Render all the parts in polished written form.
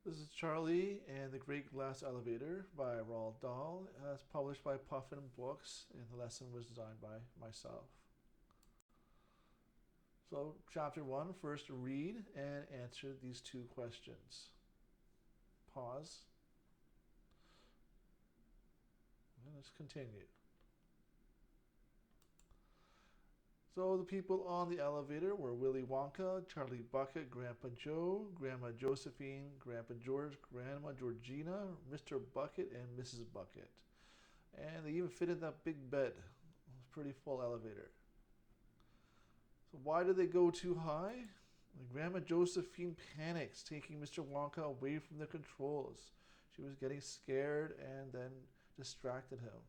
This is Charlie and the Great Glass Elevator by Roald Dahl, as published by Puffin Books, and the lesson was designed by myself. So, Chapter 1, first read and answer these two questions. Pause. And let's continue. So the people on the elevator were Willy Wonka, Charlie Bucket, Grandpa Joe, Grandma Josephine, Grandpa George, Grandma Georgina, Mr. Bucket, and Mrs. Bucket. And they even fit in that big bed. It was a pretty full elevator. So why did they go too high? Grandma Josephine panics, taking Mr. Wonka away from the controls. She was getting scared and then distracted him.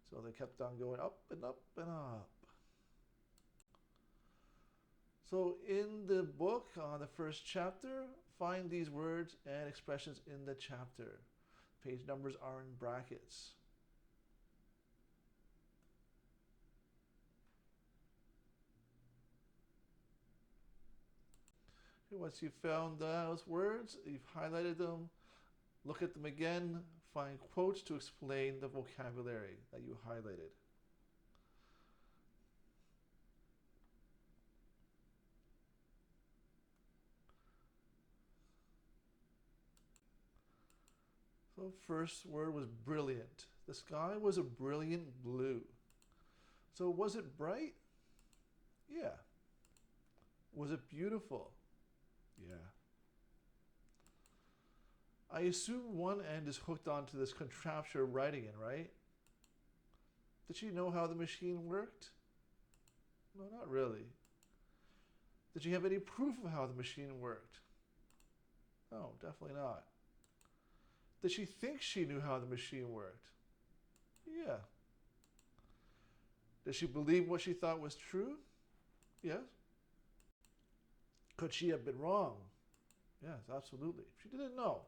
So they kept on going up and up and up. So in the book, on the first chapter, find these words and expressions in the chapter. Page numbers are in brackets. Okay, once you've found those words, you've highlighted them, look at them again, find quotes to explain the vocabulary that you highlighted. So first word was brilliant. The sky was a brilliant blue. So was it bright? Yeah. Was it beautiful? Yeah. I assume one end is hooked onto this contraption we're writing in, right? Did she know how the machine worked? No, not really. Did she have any proof of how the machine worked? No, definitely not. Did she think she knew how the machine worked? Yeah. Did she believe what she thought was true? Yes. Could she have been wrong? Yes, absolutely. She didn't know.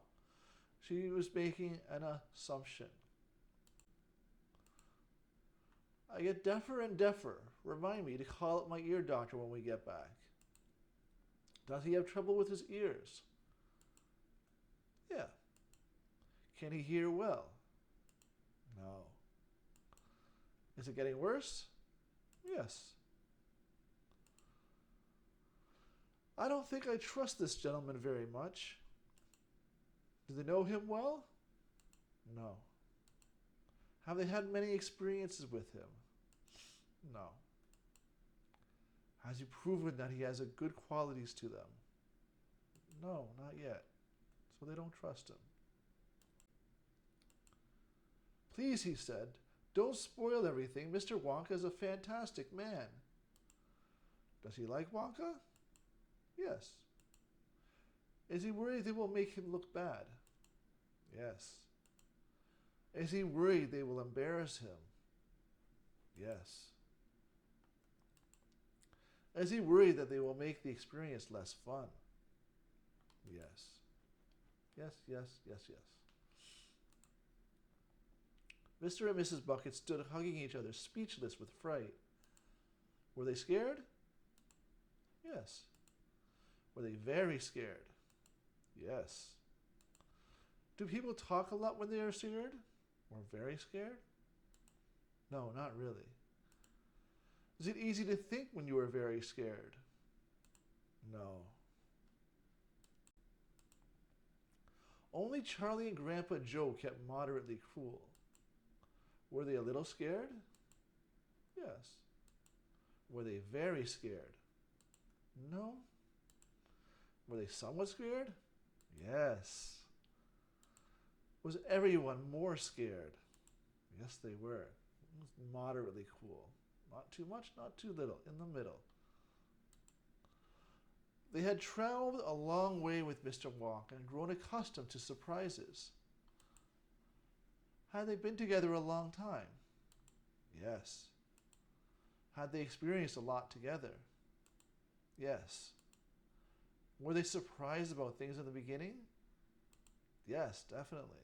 She was making an assumption. I get deafer and deafer. Remind me to call up my ear doctor when we get back. Does he have trouble with his ears? Yeah. Can he hear well? No. Is it getting worse? Yes. I don't think I trust this gentleman very much. Do they know him well? No. Have they had many experiences with him? No. Has he proven that he has good qualities to them? No, not yet. So they don't trust him. Please, he said, don't spoil everything. Mr. Wonka is a fantastic man. Does he like Wonka? Yes. Is he worried they will make him look bad? Yes. Is he worried they will embarrass him? Yes. Is he worried that they will make the experience less fun? Yes. Yes, yes, yes, yes. Mr. and Mrs. Bucket stood hugging each other, speechless with fright. Were they scared? Yes. Were they very scared? Yes. Do people talk a lot when they are scared? Or very scared? No, not really. Is it easy to think when you are very scared? No. Only Charlie and Grandpa Joe kept moderately cool. Were they a little scared? Yes. Were they very scared? No. Were they somewhat scared? Yes. Was everyone more scared? Yes, they were. It was moderately cool. Not too much, not too little, in the middle. They had traveled a long way with Mr. Wonka and grown accustomed to surprises. Had they been together a long time? Yes. Had they experienced a lot together? Yes. Were they surprised about things in the beginning? Yes, definitely.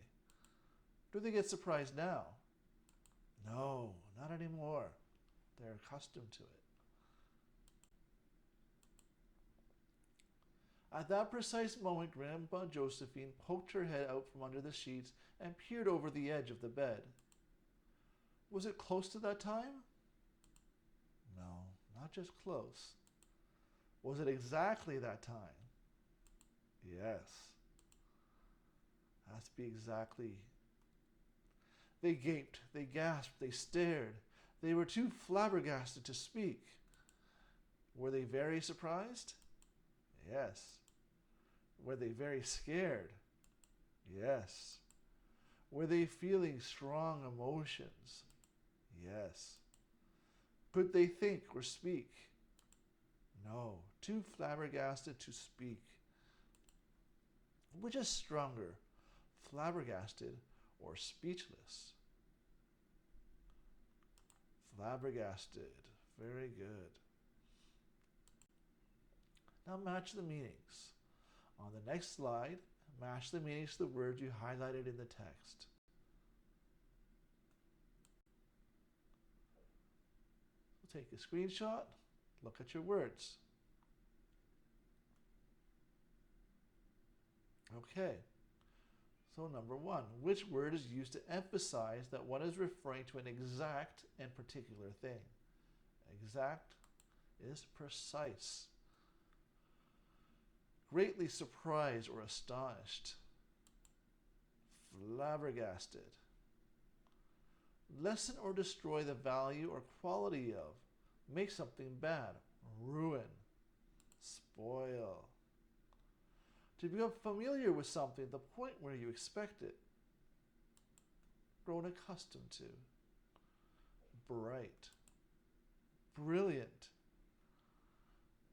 Do they get surprised now? No, not anymore. They're accustomed to it. At that precise moment, Grandma Josephine poked her head out from under the sheets and peered over the edge of the bed. Was it close to that time? No, not just close. Was it exactly that time? Yes. Has to be exactly. They gaped, they gasped, they stared. They were too flabbergasted to speak. Were they very surprised? Yes. Were they very scared? Yes. Were they feeling strong emotions? Yes. Could they think or speak? No, too flabbergasted to speak. Which is stronger, flabbergasted or speechless? Flabbergasted. Very good. Now match the meanings. On the next slide, match the meanings to the words you highlighted in the text. So take a screenshot, look at your words. Okay, so number one, which word is used to emphasize that one is referring to an exact and particular thing? Exact is precise. Greatly surprised or astonished. Flabbergasted. Lessen or destroy the value or quality of. Make something bad. Ruin. Spoil. To become familiar with something at the point where you expect it. Grown accustomed to. Bright. Brilliant.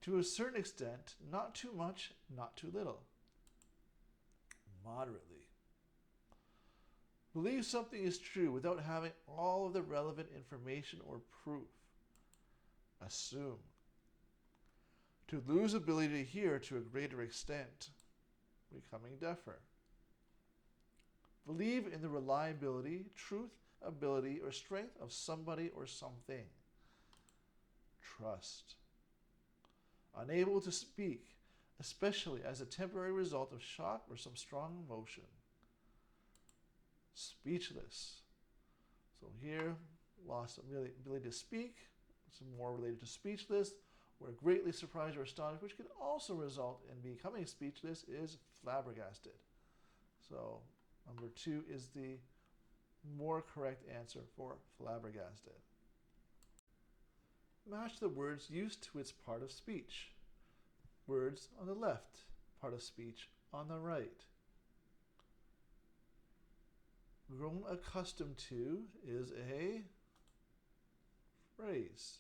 To a certain extent, not too much, not too little. Moderately. Believe something is true without having all of the relevant information or proof. Assume. To lose ability to hear to a greater extent. Becoming deafer. Believe in the reliability, truth, ability, or strength of somebody or something. Trust. Unable to speak, especially as a temporary result of shock or some strong emotion. Speechless. So here, lost ability to speak, some more related to speechless, where greatly surprised or astonished, which can also result in becoming speechless, is flabbergasted. So number 2 is the more correct answer for flabbergasted. Match the words used to its part of speech. Words on the left, part of speech on the right. Grown accustomed to is a phrase.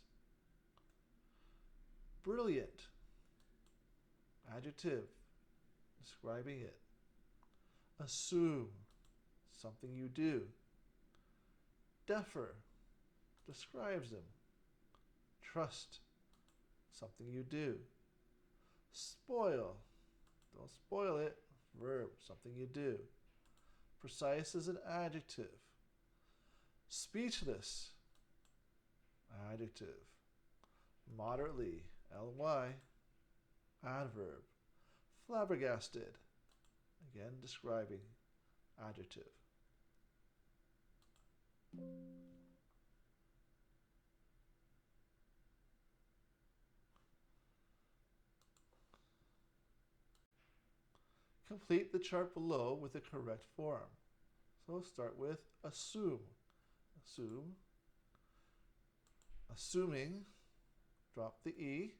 Brilliant. Adjective. Describing it. Assume. Something you do. Defer. Describes them. Trust. Something you do. Spoil. Don't spoil it. Verb. Something you do. Precise is an adjective. Speechless. Adjective. Moderately. Ly. Adverb. Flabbergasted. Again, describing. Adjective. Complete the chart below with the correct form. So start with assume. Assume. Assuming. Drop the E.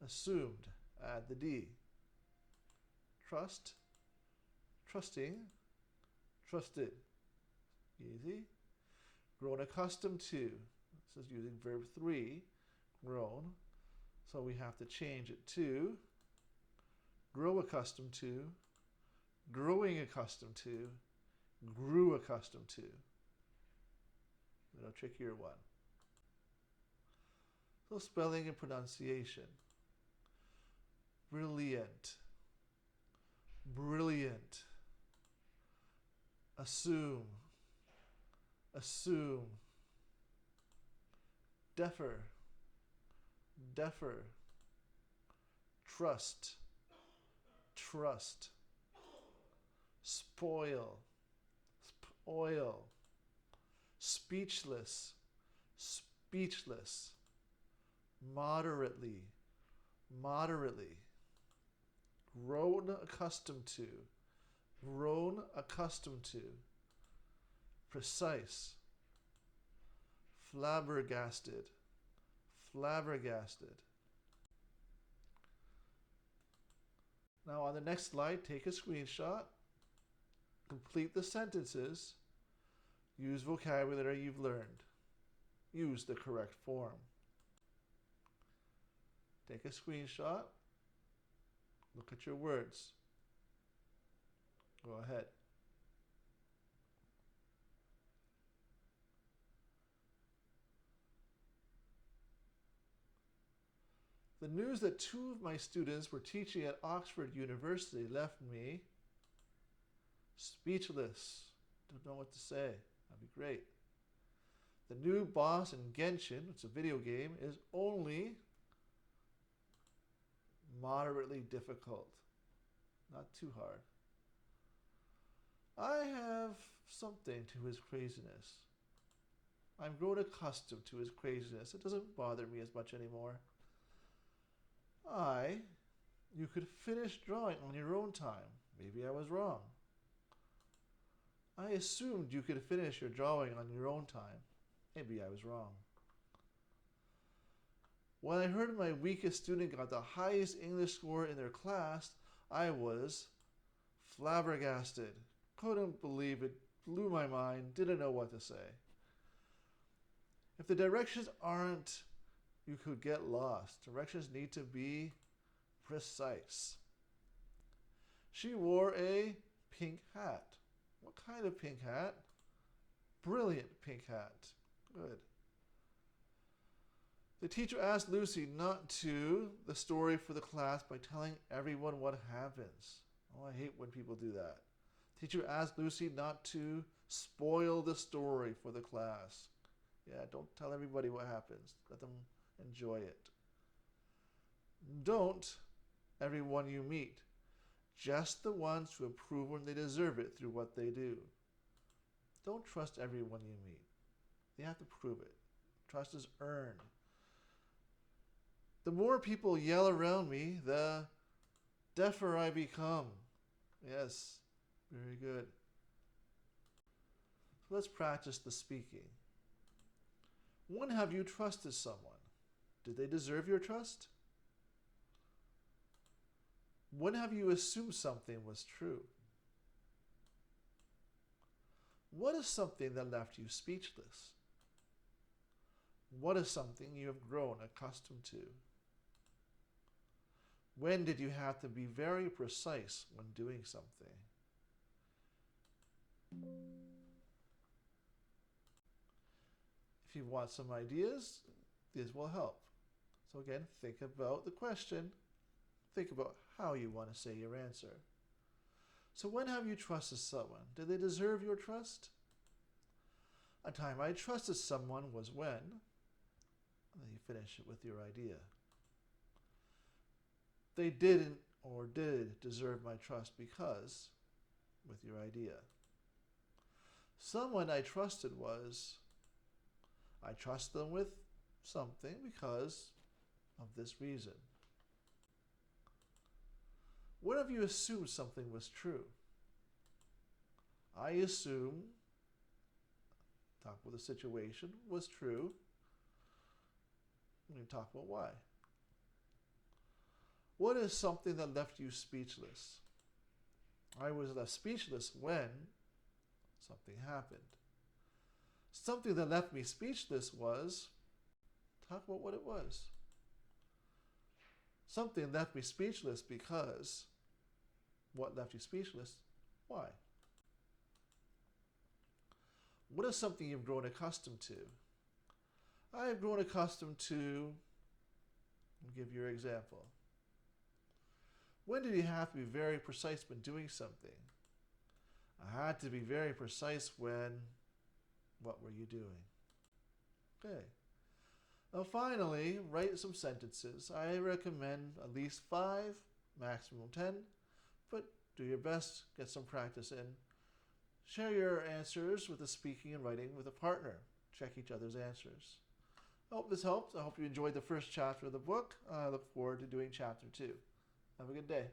Assumed. Add the D. Trust. Trusting. Trusted. Easy. Grown accustomed to. This is using verb 3. Grown. So we have to change it to grow accustomed to, growing accustomed to, grew accustomed to. A little trickier one. So spelling and pronunciation. Brilliant. Brilliant. Assume. Assume. Defer. Defer. Trust. trust, spoil, spoil, speechless, speechless, moderately, moderately, grown accustomed to, grown accustomed to, precise, flabbergasted, flabbergasted. Now on the next slide, take a screenshot, complete the sentences, use vocabulary you've learned, use the correct form. Take a screenshot, look at your words. Go ahead. The news that two of my students were teaching at Oxford University left me speechless. Don't know what to say. That'd be great. The new boss in Genshin, it's a video game, is only moderately difficult. Not too hard. I have something to his craziness. I'm grown accustomed to his craziness. It doesn't bother me as much anymore. You could finish drawing on your own time. Maybe I was wrong. I assumed you could finish your drawing on your own time. Maybe I was wrong. When I heard my weakest student got the highest English score in their class, I was flabbergasted. Couldn't believe it, blew my mind, didn't know what to say. If the directions aren't, you could get lost. Directions need to be precise. She wore a pink hat. What kind of pink hat? Brilliant pink hat. Good. The teacher asked Lucy not to the story for the class by telling everyone what happens. Oh, I hate when people do that. Teacher asked Lucy not to spoil the story for the class. Yeah, don't tell everybody what happens. Let them enjoy it. Don't everyone you meet. Just the ones who approve when they deserve it through what they do. Don't trust everyone you meet. They have to prove it. Trust is earned. The more people yell around me, the deafer I become. Yes, very good. So let's practice the speaking. When have you trusted someone? Did they deserve your trust? When have you assumed something was true? What is something that left you speechless? What is something you have grown accustomed to? When did you have to be very precise when doing something? If you want some ideas, these will help. So again, think about the question. Think about how you want to say your answer. So when have you trusted someone? Did they deserve your trust? A time I trusted someone was when, and then you finish it with your idea. They didn't or did deserve my trust because, with your idea. Someone I trusted was, I trust them with something because of this reason. When have you assumed something was true? I assume, talk about the situation, was true. We can talk about why. What is something that left you speechless? I was left speechless when something happened. Something that left me speechless was, talk about what it was. Something left me speechless because, what left you speechless? Why? What is something you've grown accustomed to? I have grown accustomed to, I'll give you your example. When did you have to be very precise when doing something? I had to be very precise when, what were you doing? Okay. Now finally, write some sentences. I recommend at least 5, maximum 10, but do your best, get some practice in. Share your answers with the speaking and writing with a partner. Check each other's answers. I hope this helped. I hope you enjoyed the first chapter of the book. I look forward to doing chapter 2. Have a good day.